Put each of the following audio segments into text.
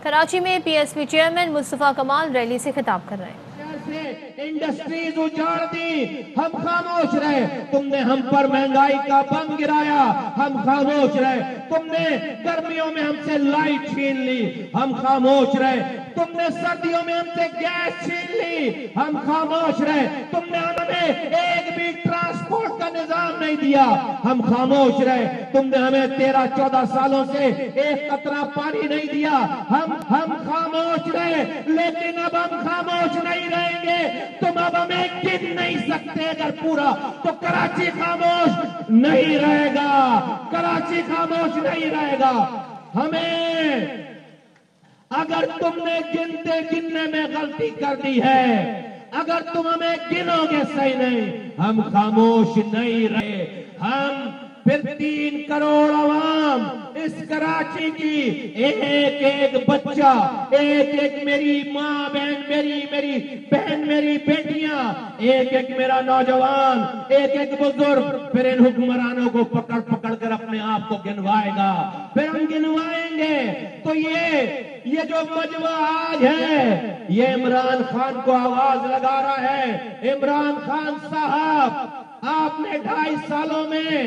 کراچی میں P S P chairman مصطفیٰ کمال rally سے خطاب کر رہے ہیں۔ انڈسٹریز اجاڑ دی، ہم خاموش رہے، تم نے ہم پر مہنگائی کا بم گرایا، ہم خاموش رہے، تم نے گرمیوں میں ہم سے لائٹ چھین لی، ہم خاموش رہے، تم نے سردیوں میں ہم سے گیس چھین لی، ہم خاموش رہے، تم نے ہمیں ایک بھی ٹرانسپورٹ کا نظام نہیں دیا، ہم خاموش رہے، تم نے ہمیں 13-14 سالوں سے ایک قطرہ پانی نہیں دیا، ہم خاموش رہے، لیکن اب ہم خاموش نہیں رہیں گے۔ تم اب ہمیں گن نہیں سکتے اگر پورا، تو کراچی خاموش نہیں رہے گا، کراچی خاموش نہیں رہے گا۔ ہمیں اگر تم نے گننے میں غلطی کر دی ہے، اگر تم ہمیں گنو گے صحیح نہیں، ہم خاموش نہیں رہے۔ ہم پھر 3 کروڑ عوام اس کراچی کی، ایک ایک بچہ، ایک ایک میری ماں بہن، میری بہن، میری بیٹیاں، ایک ایک میرا نوجوان، ایک ایک بزرگ، پھر ان حکمرانوں کو پکڑ پکڑ کر اپنے آپ کو گنوائے گا، پھر ہم گنوائیں گے۔ تو یہ جو مجمع آج ہے، یہ عمران خان کو آواز لگا رہا ہے۔ عمران خان صاحب، آپ نے 2.5 سالوں میں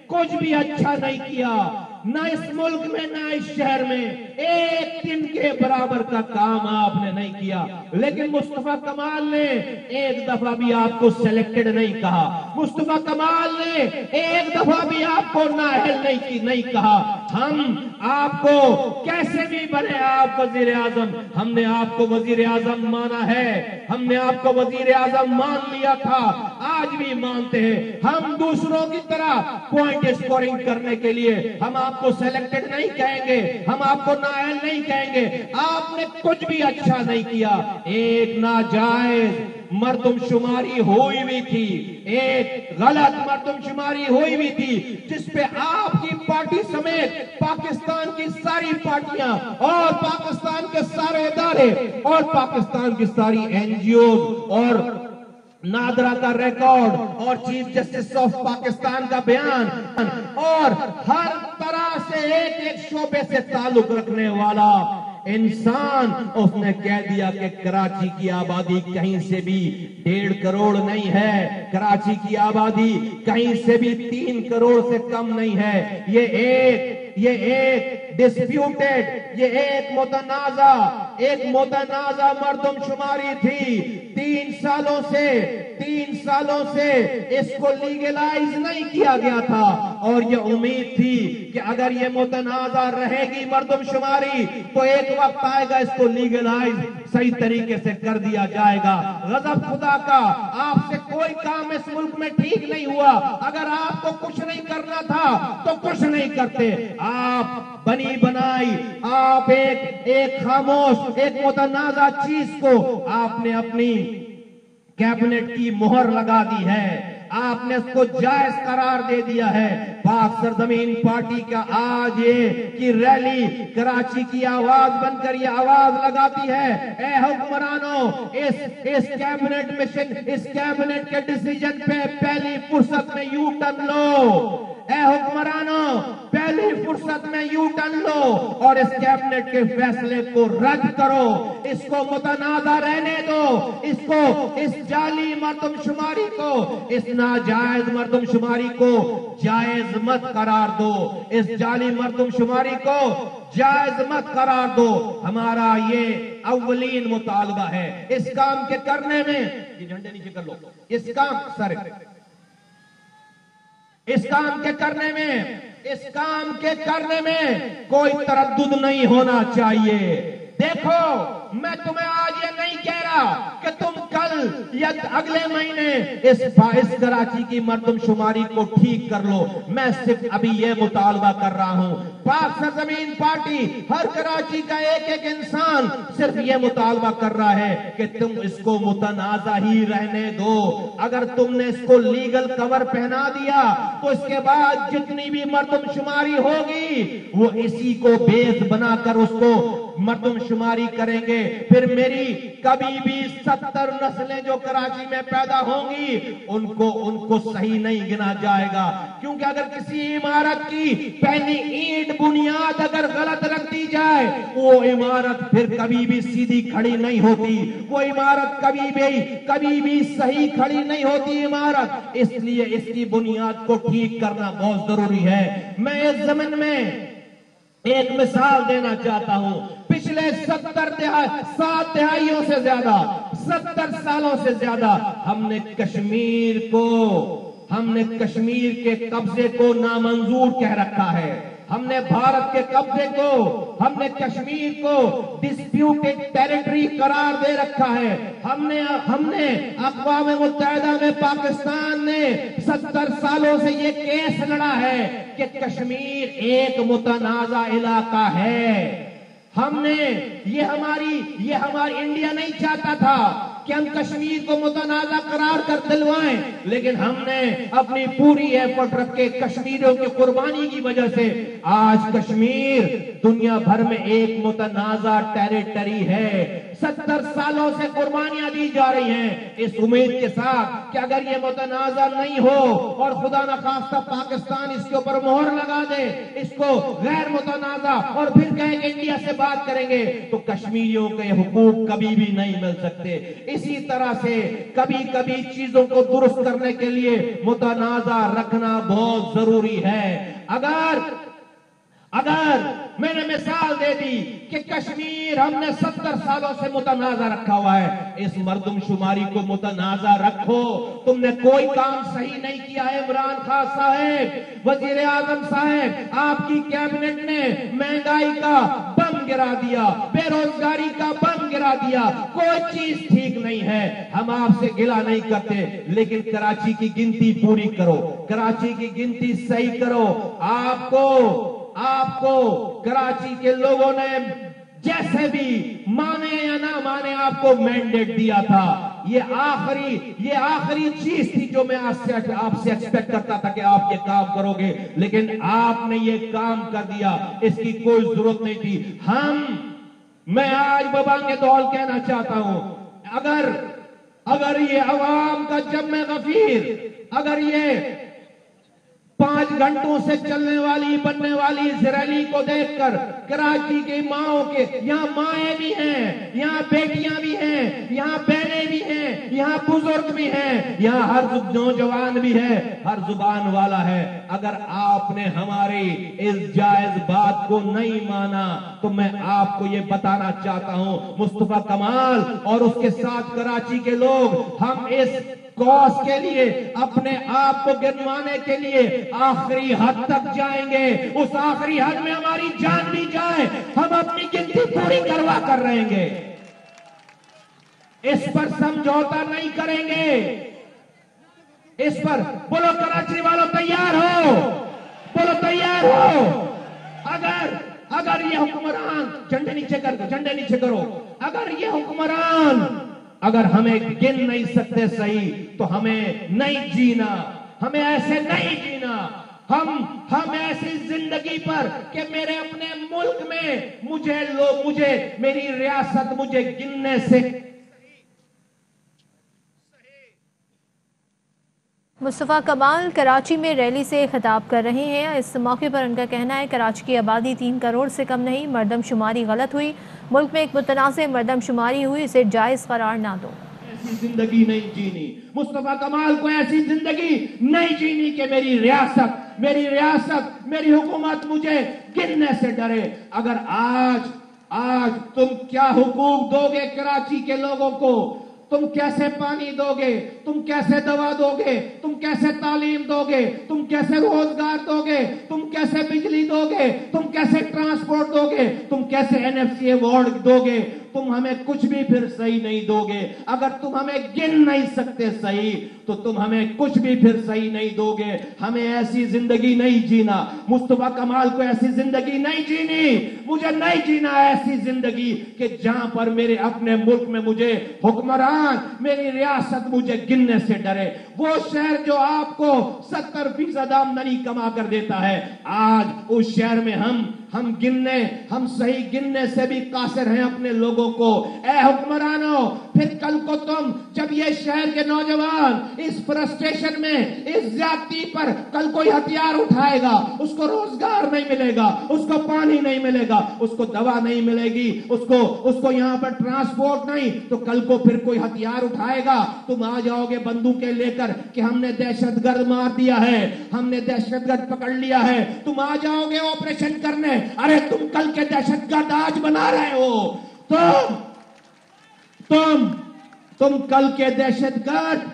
کچھ بھی اچھا نہیں کیا، نہ اس ملک میں نہ اس شہر میں ایک دن کے برابر کا کام آپ نے نہیں کیا، لیکن مصطفیٰ کمال نے ایک دفعہ بھی آپ کو سلیکٹڈ نہیں کہا، مصطفیٰ کمال نے ایک دفعہ بھی آپ کو نااہل نہیں کہا۔ ہم آپ کو کیسے بھی بنے آپ وزیر اعظم، ہم نے آپ کو وزیر اعظم مانا ہے، ہم نے آپ کو وزیر اعظم مان لیا تھا، آج بھی مانتے ہیں۔ ہم دوسروں کی طرح پوائنٹ اسکورنگ کرنے کے لیے ہم آپ کو سیلیکٹڈ نہیں کہیں گے، ہم آپ کو نااہل نہیں کہیں گے۔ آپ نے کچھ بھی اچھا نہیں کیا، ایک ناجائز مردم شماری ہوئی بھی تھی، ایک غلط مردم شماری ہوئی بھی تھی، جس پہ آپ کی پارٹی سمیت پاکستان کی ساری پارٹیاں اور پاکستان کے سارے ادارے اور پاکستان کی ساری این جی اوز اور نادرا کا ریکارڈ اور چیف جسٹس آف پاکستان کا بیان اور ہر طرح سے ایک شعبے سے تعلق رکھنے والا انسان، اس نے کہہ دیا کہ کراچی کی آبادی کہیں سے بھی 1.5 کروڑ نہیں ہے، کراچی کی آبادی کہیں سے بھی 3 کروڑ سے کم نہیں ہے۔ یہ ایک ڈسپیوٹڈ، یہ ایک متنازع مردم شماری تھی۔ 3 سالوں سے اس کو لیگلائز نہیں کیا گیا تھا، اور یہ امید تھی کہ اگر یہ متنازع رہے گی مردم شماری تو ایک وقت آئے گا اس کو لیگلائز صحیح طریقے سے کر دیا جائے گا۔ غضب خدا کا، آپ سے کوئی کام اس ملک میں ٹھیک نہیں ہوا۔ اگر آپ کو کچھ نہیں کرنا تھا تو کچھ نہیں کرتے۔ آپ بنی بنائی، آپ ایک خاموش، ایک متنازع چیز کو آپ نے اپنی کیبنٹ کی مہر لگا دی ہے، آپ نے اس کو جائز قرار دے دیا ہے۔ پاک سرزمین پارٹی کا آج یہ کی ریلی کراچی کی آواز بن کر یہ آواز لگاتی ہے، اے حکمرانوں، اس کیبنٹ مشن، اس کیبنٹ کے ڈیسیجن پہ پہلی فرصت میں یو ٹرن لو، اے حکمرانوں پہلی فرصت میں یو ٹرن لو اور اس کیبنٹ کے فیصلے کو رد کرو، اس کو متنازع رہنے دو، اس جعلی مردم شماری کو، اس ناجائز مردم شماری کو جائز مت قرار دو، اس جعلی مردم شماری کو جائز مت قرار دو۔ ہمارا یہ اولین مطالبہ ہے۔ اس کام کے کرنے میں یہ جھنڈے نیچے کر لو، اس کام کے کرنے میں کوئی تردد نہیں ہونا چاہیے۔ دیکھو، میں تمہیں آج یہ نہیں کہہ رہا کہ تم کل یا اگلے مہینے اس کراچی کی مردم شماری کو ٹھیک کر لو، میں صرف ابھی یہ مطالبہ کر رہا ہوں۔ پاک سرزمین پارٹی، ہر کراچی کا ایک ایک انسان صرف یہ مطالبہ کر رہا ہے کہ تم اس کو متنازع ہی رہنے دو۔ اگر تم نے اس کو لیگل کور پہنا دیا تو اس کے بعد جتنی بھی مردم شماری ہوگی وہ اسی کو بیس بنا کر اس کو مردم شماری کریں گے۔ پھر میری کبھی بھی 70 نسلیں جو کراچی میں پیدا ہوں گی ان کو صحیح نہیں گنا جائے گا، کیونکہ اگر کسی عمارت کی پہلی اینٹ بنیاد اگر غلط رکھ دی जाए, वो इमारत फिर कभी भी सीधी खड़ी नहीं होती, वो इमारत कभी भी सही खड़ी नहीं होती इमारत। इसलिए इसकी बुनियाद को ठीक करना बहुत जरूरी है। मैं इस जमीन में एक मिसाल देना चाहता हूं। पिछले 7 दहाइयों से ज्यादा, 70 सालों से ज्यादा हमने कश्मीर के कब्जे को नामंजूर कह रखा है। हमने भारत के कब्जे को, हमने कश्मीर को डिस्प्यूटेड टेरिटरी करार दे रखा है। हमने अक़वाम मुत्तहिदा में पाकिस्तान ने 70 सालों से ये केस लड़ा है कि कश्मीर एक मुतनाज़ा इलाका है। ये हमारी इंडिया नहीं चाहता था कि हम कश्मीर को मुतनाज़ा करार कर दिलवाएं, लेकिन हमने अपनी पूरी एफर्ट रख के कश्मीरियों की कुर्बानी की वजह से आज कश्मीर दुनिया भर में एक मुतनाज़ा टेरिटरी है। 70 सालों से कुर्बानियां दी जा रही हैं इस उम्मीद के साथ कि अगर ये मुतनाज़ा नहीं हो और खुदा न खास्ता पाकिस्तान इसके ऊपर मोहर लगा दे, इसको गैर मुतनाज़ा, और फिर कहे कि इंडिया से बात करेंगे, तो कश्मीरियों के हुकूक कभी भी नहीं मिल सकते। इसी तरह से कभी कभी चीजों को दुरुस्त करने के लिए मुतनाज़ा रखना बहुत जरूरी है। अगर मैंने मिसाल दे दी कि कश्मीर हमने 70 सालों से मुतनाज़ा रखा हुआ है, इस मर्दमशुमारी को मुतनाज़ा रखो। तुमने कोई काम सही नहीं किया है इमरान खान साहब, वजीर आजम साहब, आपकी कैबिनेट ने महंगाई का बम गिरा दिया, बेरोजगारी का बम गिरा दिया, कोई चीज ठीक नहीं है। हम आपसे गिला नहीं करते, लेकिन कराची की गिनती पूरी करो, कराची की गिनती सही करो। आपको कराची के लोगों ने जैसे भी माने या ना माने आपको मैंडेट दिया था। ये आखिरी चीज थी जो मैं आपसे एक्सपेक्ट करता था कि आप ये काम करोगे, लेकिन आपने ये काम कर दिया, इसकी कोई जरूरत नहीं थी। मैं आज बबांगे दौल कहना चाहता हूं, अगर ये अवाम का जम्मे गफीर, अगर ये 5 घंटों से बनने वाली इस रैली को देखकर कराची की माओं के, यहाँ माएँ भी हैं, यहाँ बेटियां भी हैं, यहाँ बहनें भी हैं, यहाँ बुजुर्ग भी हैं, यहाँ हर नौजवान भी है, हर जुबान वाला है। अगर आपने हमारी इस जायज बात को नहीं माना, तो मैं आपको ये बताना चाहता हूं, मुस्तफा कमाल और उसके साथ कराची के लोग, हम इस कॉज के लिए, अपने आप को गिनवाने के लिए आखिरी हद तक जाएंगे। उस आखिरी हद में हमारी जान भी जाए, हम अपनी गिनती पूरी करवा कर रहेंगे। इस पर समझौता नहीं करेंगे। इस पर बोलो कराची वालों तैयार हो, बोलो तैयार हो। अगर ये हुक्मरान, झंडे नीचे करो, अगर ये हुक्मरान अगर हमें गिन नहीं सकते सही, तो हमें नहीं जीना, हमें ऐसे नहीं जीना। हम ऐसी जिंदगी पर कि मेरे अपने मुल्क में मुझे मेरी रियासत मुझे गिनने से। मुस्तफा कमाल कराची में रैली से खिताब कर रहे हैं। इस मौके पर उनका कहना है कराची की आबादी 3 करोड़ से कम नहीं, मर्दमशुमारी गलत हुई, मुल्क में एक मुतनाज़ मर्दमशुमारी हुई, इसे जायज़ करार ना दो। ऐसी जिंदगी नहीं जीनी, मुस्तफा कमाल को ऐसी जिंदगी नहीं जीनी कि मेरी रियासत मेरी हुकूमत मुझे गिनने से डरे। अगर आज तुम क्या हुकूक दोगे कराची के लोगों को, तुम कैसे पानी दोगे, तुम कैसे दवा दोगे, तुम कैसे तालीम दोगे, तुम कैसे रोजगार दोगे, तुम कैसे बिजली दोगे, तुम कैसे ट्रांसपोर्ट दोगे, तुम कैसे NFC अवार्ड दोगे, तुम हमें कुछ भी फिर सही नहीं दोगे। अगर तुम हमें गिन नहीं सकते सही, तो तुम हमें कुछ भी फिर सही नहीं दोगे। हमें ऐसी जिंदगी नहीं जीना, मुस्तफा कमाल को ऐसी जिंदगी नहीं जीनी, मुझे नहीं जीना ऐसी जिंदगी कि जहां पर मेरे अपने मुल्क में मुझे हुक्मरान, मेरी रियासत मुझे गिनने से डरे। वो शहर जो आपको 70% आमदनी कमा कर देता है, आज उस शहर में हम सही गिनने से भी कासिर हैं अपने लोगों को। ए हुक्मरानों, फिर कल को तुम जब ये शहर के नौजवान इस फ्रस्ट्रेशन में, इस ज्यादती पर कल कोई हथियार उठाएगा, उसको रोजगार नहीं मिलेगा, उसको पानी नहीं मिलेगा, उसको दवा नहीं मिलेगी, उसको यहाँ पर ट्रांसपोर्ट नहीं, तो कल को फिर कोई हथियार उठाएगा, तुम आ जाओगे बंदूकें लेकर कि हमने दहशतगर्द मार दिया है, हमने दहशतगर्द पकड़ लिया है, तुम आ जाओगे ऑपरेशन करने। अरे तुम कल के दहशतगर्द आज बना रहे हो, तुम कल के दहशतगर्द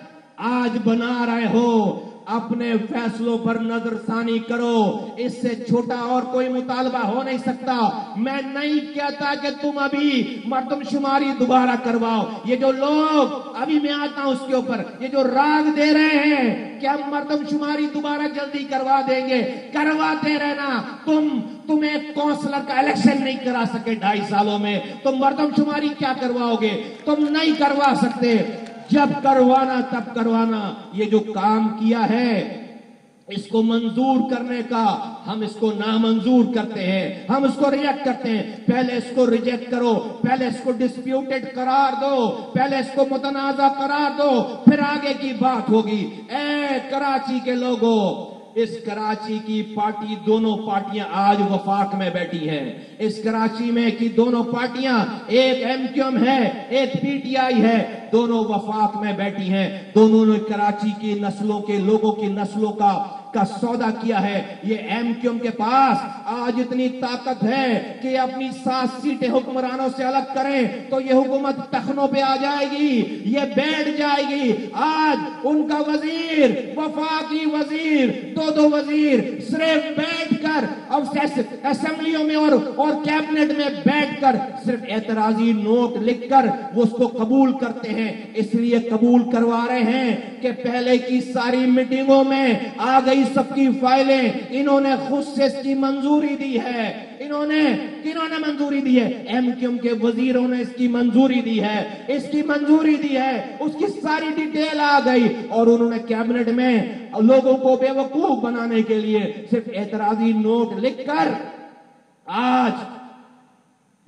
आज बना रहे हो। अपने फैसलों पर नजरसानी करो, इससे छोटा और कोई मुतालबा हो नहीं सकता। मैं नहीं कहता कि तुम अभी मर्दमशुमारी दोबारा करवाओ। ये जो लोग, अभी मैं आता हूं उसके ऊपर, ये जो राग दे रहे हैं कि हम मर्दमशुमारी दोबारा जल्दी करवा देंगे, करवाते रहना। तुम एक काउंसलर का इलेक्शन नहीं करा सके 2.5 सालों में, तुम मर्दमशुमारी क्या करवाओगे? तुम नहीं करवा सकते। जब करवाना तब करवाना। ये जो काम किया है इसको मंजूर करने का, हम इसको नामंजूर करते हैं, हम इसको रिजेक्ट करते हैं। पहले इसको रिजेक्ट करो, पहले इसको डिस्प्यूटेड करार दो, पहले इसको मुतनाज़ा करार दो, फिर आगे की बात होगी। ए कराची के लोगों, इस कराची की पार्टी, दोनों पार्टियां आज वफाक में बैठी हैं। इस कराची में की दोनों पार्टियां, एक एमक्यूएम है, एक पीटीआई है, दोनों वफाक में बैठी हैं। दोनों ने कराची की नस्लों के लोगों की नस्लों का सौदा किया है। ये एमक्यूएम के पास आज इतनी ताकत है कि अपनी 7 सीटें हुक्मरानों से अलग करें तो ये हुकूमत टखनों पे आ जाएगी, ये बैठ जाएगी। आज उनका वजीर, वफाकी वजीर, 2 वजीर सिर्फ बैठकर असेंबलियों में और कैबिनेट में बैठकर सिर्फ एतराजी नोट लिखकर वो उसको कबूल करते हैं। इसलिए कबूल करवा रहे हैं कि पहले की सारी मीटिंगों में आ गई सबकी फाइलें, इन्होंने खुद से इसकी मंजूरी दी है। किन्होंने मंजूरी दी है? एमक्यूएम के वजीरों ने इसकी मंजूरी दी है, उसकी सारी डिटेल आ गई और उन्होंने कैबिनेट में लोगों को बेवकूफ बनाने के लिए सिर्फ एतराजी नोट लिखकर आज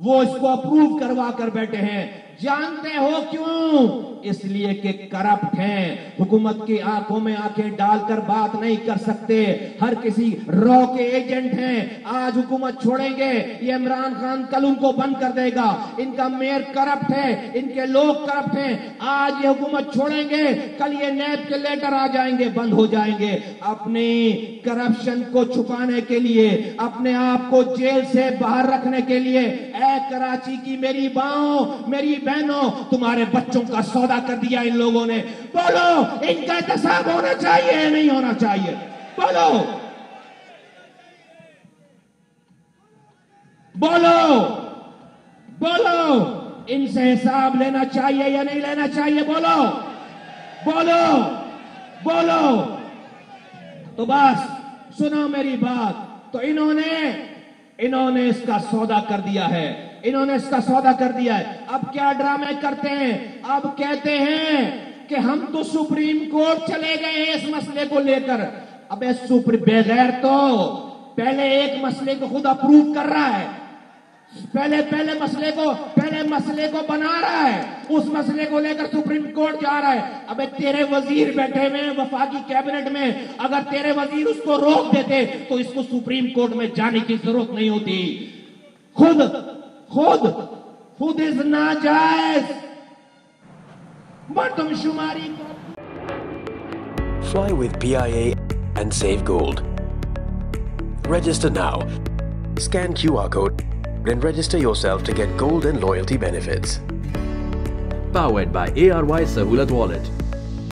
वो इसको अप्रूव करवा कर बैठे हैं। जानते हो क्यों? इसलिए कि करप्ट हैं, हुकूमत की आंखों में आंखें डालकर बात नहीं कर सकते, हर किसी रॉ के एजेंट हैं। आज हुकूमत छोड़ेंगे, ये इमरान खान कल उनको बंद कर देगा। इनका मेयर करप्ट है, इनके लोग करप्ट हैं। आज ये हुकूमत छोड़ेंगे, कल ये नैब के लेटर आ जाएंगे, बंद हो जाएंगे। अपनी करप्शन को छुपाने के लिए, अपने आप को जेल से बाहर रखने के लिए, ऐ कराची की मेरी माओ, मेरी बहनों, तुम्हारे बच्चों का सौदा कर दिया इन लोगों ने। बोलो, इनका एहतसाब होना चाहिए या नहीं होना चाहिए? बोलो, इनसे हिसाब लेना चाहिए या नहीं लेना चाहिए? बोलो। तो बस सुनो मेरी बात। तो इन्होंने इसका सौदा कर दिया है, अब क्या ड्रामे करते हैं? अब कहते हैं कि हम तो सुप्रीम कोर्ट चले गए हैं इस मसले को लेकर। अबे बगैर तो पहले एक मसले को खुद अप्रूव कर रहा है, पहले मसले को बना रहा है, उस मसले को लेकर सुप्रीम कोर्ट जा रहा है। अबे तेरे वजीर बैठे हुए हैं वफाकी कैबिनेट में, अगर तेरे वजीर उसको रोक देते तो इसको सुप्रीम कोर्ट में जाने की जरूरत नहीं होती। खुद इस नाजायज मर्दमशुमारी को Fly with PIA and save gold. Register now. Scan QR code and register yourself to get gold and loyalty benefits. Powered by ARY Sahulat Wallet.